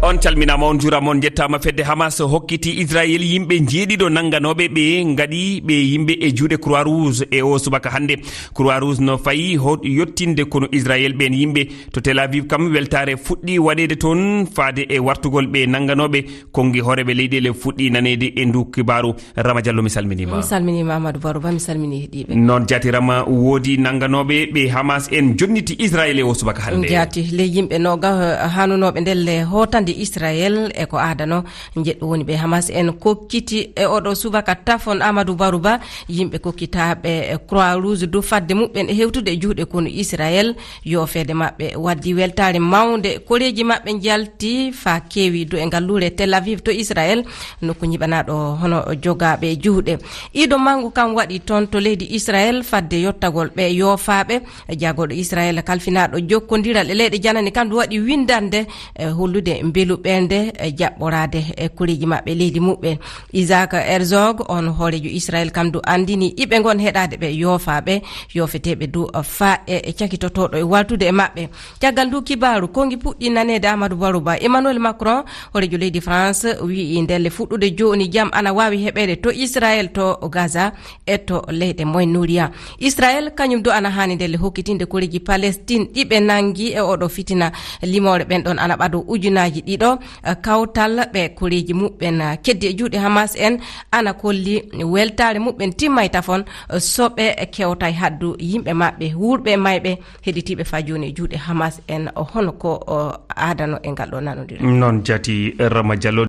On calminama on jurama on jettama fedde Hamas hokkiti Israel yimɓe jeeɗiɗo nanganoɓe ɓe gaɗi ɓe yimɓe e juuɗe Croix Rouge e o subaka hande. Croix Rouge no fayi yottinde kono Israel ɓen yimɓe to Tel Aviv kam weltare fuɗɗi waɗede toon faade e wartugol ɓe nanganoɓe kongi horeɓe leyɗele fuɗɗi nanede e ndu kibaru. Rama Diallo mi salminima. Mi salminima Amadou Barouba, mi salmini heeɗiɓe. Non jati Rama woodi nanganoɓe ɓe Hamas en jonniti Israel e o subaka hande. Jati le yimɓe noga hanunoɓe ndelle hotande Israel e ko adano jeɗɗo woni ɓe Hamas en kokkiti e oɗo subaka tafon Amadou Barouba yimɓe kokkitaɓe Croix Rouge du fadde muɓɓen e hewtude e juuɗe kono Israel yo fede mabɓe waddi weltare mawde koreji mabɓe jalti fa kewi do e gallure Tel Aviv to Israel nokku ñiɓanaɗo hono jogaɓe juuɗe. Ido mangu kam waɗi toon to leydi Israel fadde yottagol ɓe yofaɓe jagoɗo Israel kalfinaɗo jokkodiral e leyɗe janani kandu waɗi windande hollude beluɓende jaɓɓorade e kureji mabɓe leydi muɓɓe. Isaac Herzog on hoorejo Israel kamdu andini iɓe gon heɗade ɓe yofaɓe yofeteɓe du fa e cakitotoɗo e waltude e mabɓe. Caggal du kibaru kongi puɗɗi nanede Amadou Barouba. Emmanuel Macron hoorejo leydi France wi ndelle fuɗɗude joni jam ana wawi heɓede to Israel to Gaza e to leyɗe Moyen-Nouria. Israel kañum do ana hani ndelle hokkitinde kureji Palestine ɗiɓe nangi e oɗo fitina limore ɓen ɗon ana ɓaɗo ujunaji ɗiɗo kawtal ɓe kureji muɓɓen keddi e juuɗe Hamas en ana kolli weltare muɓɓen timmay tafon soɓe kewtay haddu yimɓe mabɓe wurɓe mayɓe heɗitiɓe fa joni e juuɗe Hamas en hono ko adano e ngal ɗo nanodire. Non jati Rama Diallo.